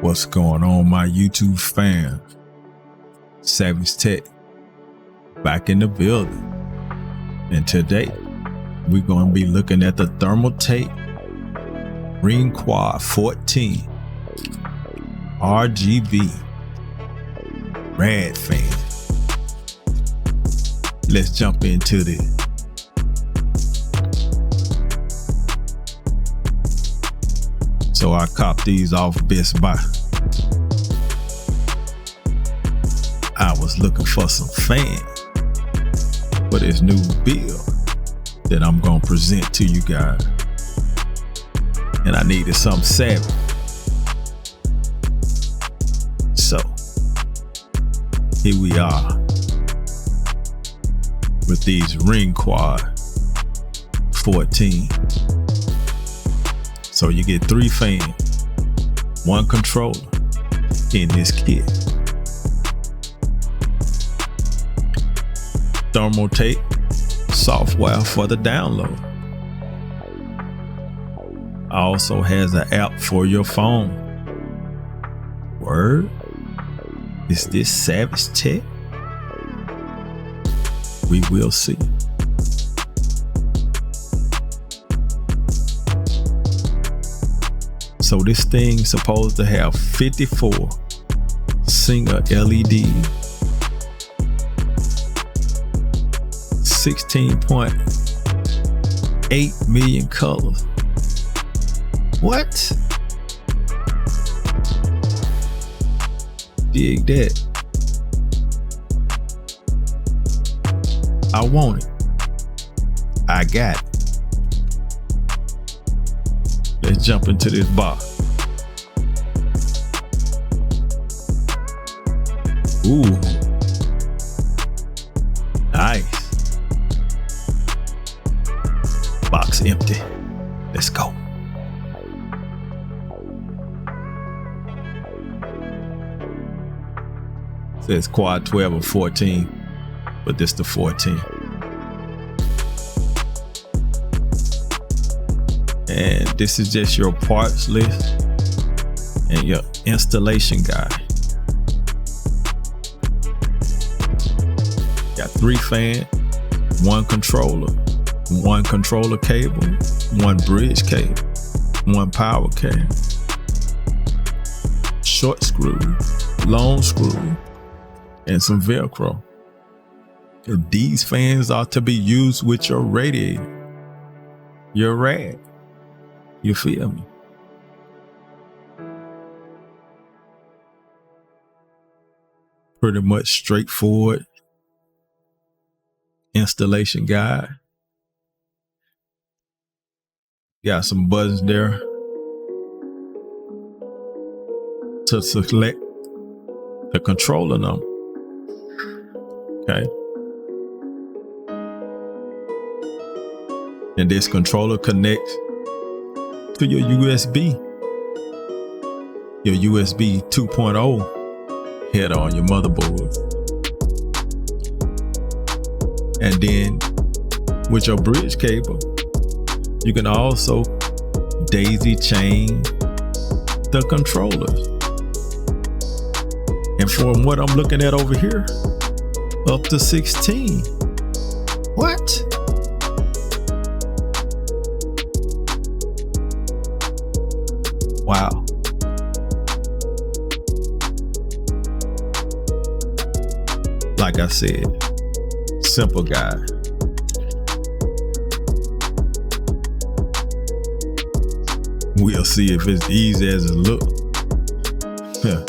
What's going on, my YouTube fans? Savage Tech back in the building. And today we're going to be looking at the Thermaltake Riing Quad 14 RGB rad fan. Let's jump into this. So I copped these off Best Buy. I was looking for some fans for this new build that I'm gonna present to you guys. And I needed something savage. So here we are with these Riing Quad 14. So you get 3 fans, 1 controller in this kit. Thermaltake software for the download. Also has an app for your phone. Word? Is this Savage Tech? We will see. So this thing's supposed to have 54 single LED, 16.8 million colors. What? Dig that. I want it. I got it. Let's jump into this box. Ooh. Nice. Box empty. Let's go. Says Quad 12 or 14, but this the 14. And this is just your parts list and your installation guide. Got 3 fans, 1 controller, 1 controller cable, 1 bridge cable, 1 power cable, short screw, long screw, and some Velcro. These fans are to be used with your radiator, your rad. You feel me? Pretty much straightforward installation guide. Got some buttons there to select the controller number. Okay. And this controller connects to your USB 2.0 header on your motherboard. And then with your bridge cable, you can also daisy chain the controllers. And from what I'm looking at over here, up to 16. What? Wow. Like I said, simple guide. We'll see if it's easy as it looks. Yeah.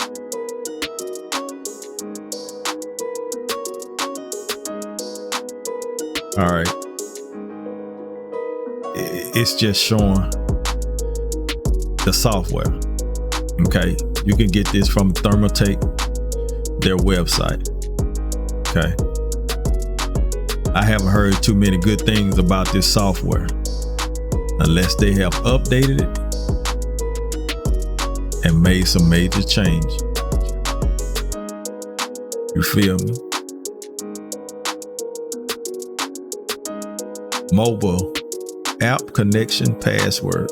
All right. It's just showing the software. Okay. You can get this from Thermaltake, their website. Okay. I haven't heard too many good things about this software unless they have updated it and made some major change. You feel me? Mobile app connection password.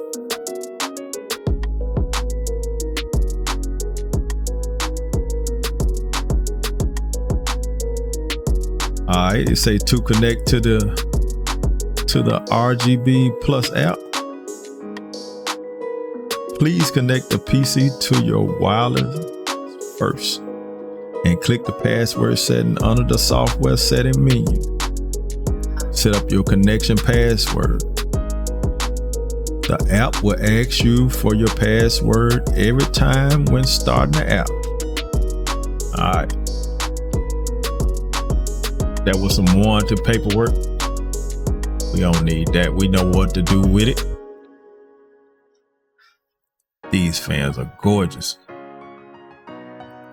right, it say to connect to the RGB Plus app. Please connect the PC to your wireless first and click the password setting under the software setting menu. Set up your connection password. The app will ask you for your password every time when starting the app. All right. That was some warranty paperwork. We don't need that. We know what to do with it. These fans are gorgeous.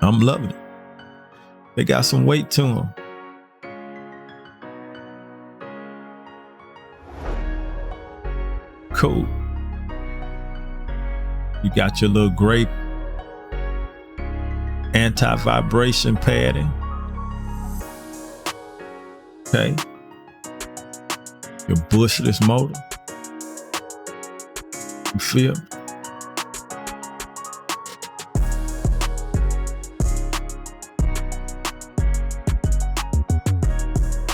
I'm loving it. They got some weight to them. Cool. You got your little grape anti-vibration padding. Okay. Your bushless motor. You feel?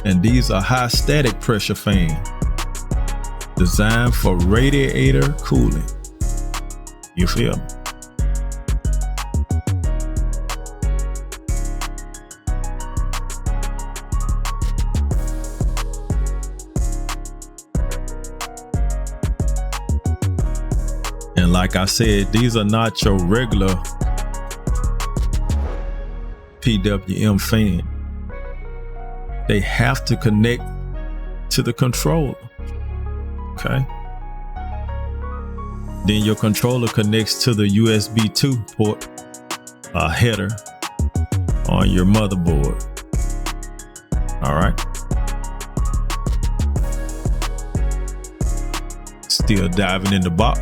And these are high static pressure fans designed for radiator cooling. You feel me? And like I said, these are not your regular PWM fan. They have to connect to the controller. Okay. Then your controller connects to the USB 2 port, header on your motherboard. All right. Still diving in the box.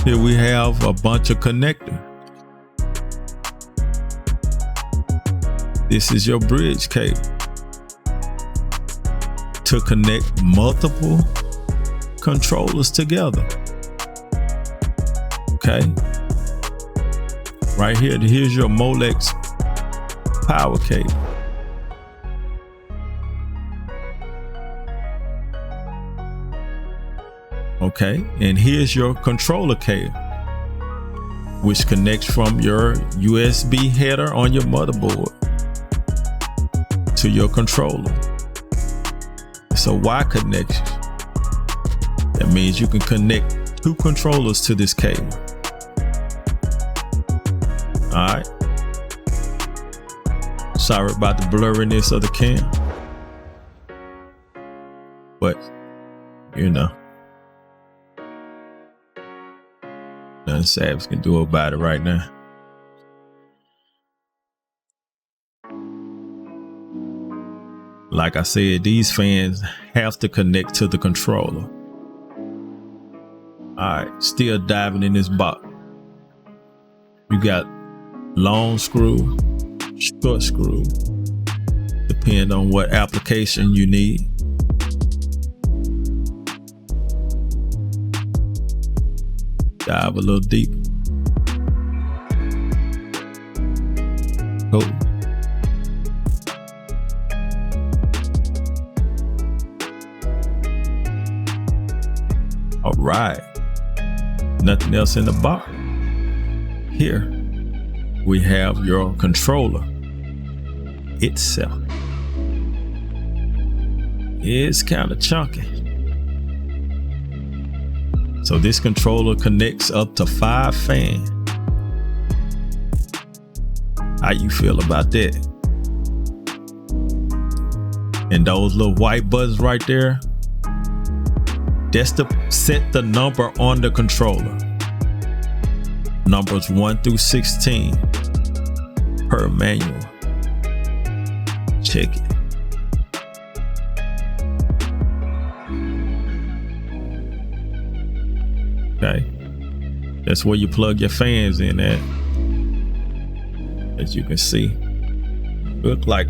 Here we have a bunch of connectors. This is your bridge cable to connect multiple controllers together. Okay. Right here, here's your Molex power cable. Okay, and here's your controller cable, which connects from your USB header on your motherboard to your controller. It's a Y connection. That means you can connect two controllers to this cable. All right. Sorry about the blurriness of the cam, but you know, nothing Savage can do about it right now. Like I said, these fans have to connect to the controller. Alright, still diving in this box. You got long screw, short screw, depending on what application you need. Dive a little deep. Cool. All right. Nothing else in the box. Here we have your controller itself. It's kind of chunky. So this controller connects up to 5 fans. How you feel about that? And those little white buttons right there, that's to set the number on the controller. Numbers 1 through 16 per manual. Check it. Okay, that's where you plug your fans in at. As you can see, look like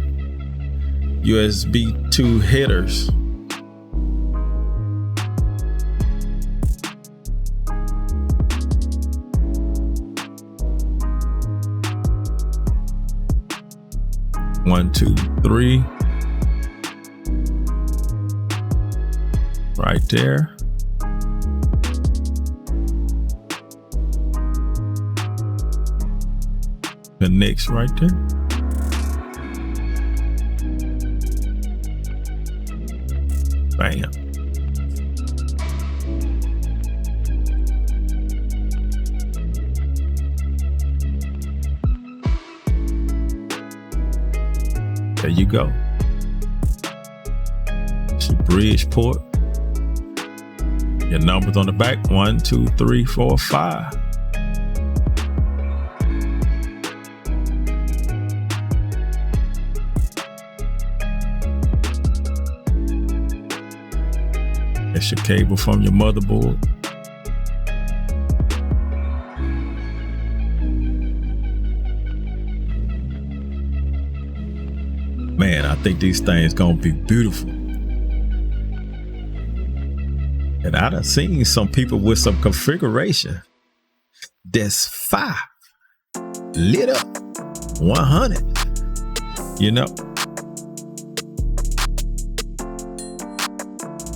USB 2 headers. 1, 2, 3. Right there. Connects right there. Bam. There you go. It's your bridge port. Your numbers on the back, 1, 2, 3, 4, 5. That's your cable from your motherboard. Man, I think these things gonna be beautiful. And I done seen some people with some configuration that's 5 lit up 100, you know.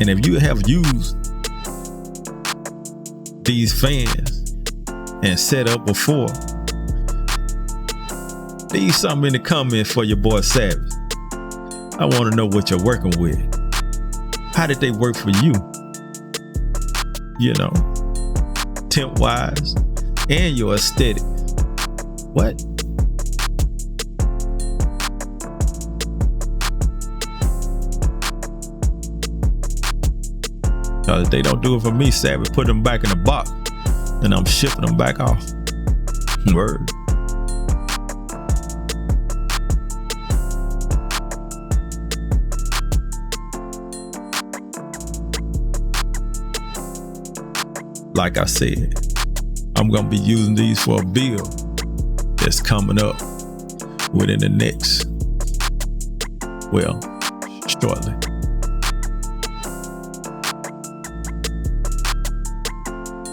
And if you have used these fans and set up before, leave something in the comments for your boy Savage. I want to know what you're working with. How did they work for you? You know, temp wise and your aesthetic. What? If they don't do it for me, Savage, put them back in the box and I'm shipping them back off. Word. Like I said, I'm gonna be using these for a build that's coming up within the next, well, shortly.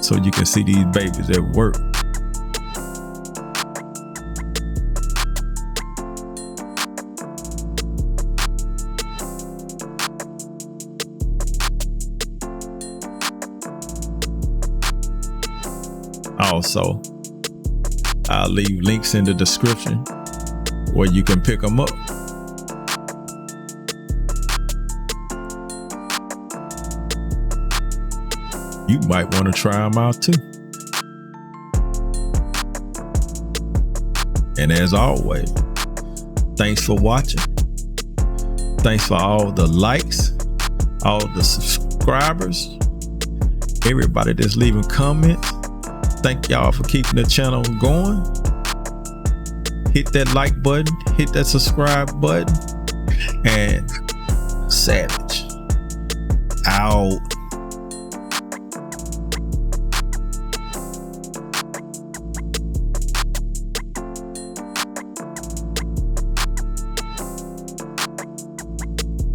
So you can see these babies at work. Also, I'll leave links in the description where you can pick them up. You might want to try them out too. And as always, thanks for watching. Thanks for all the likes, all the subscribers, everybody that's leaving comments. Thank y'all for keeping the channel going. Hit that like button, hit that subscribe button, and Savage out.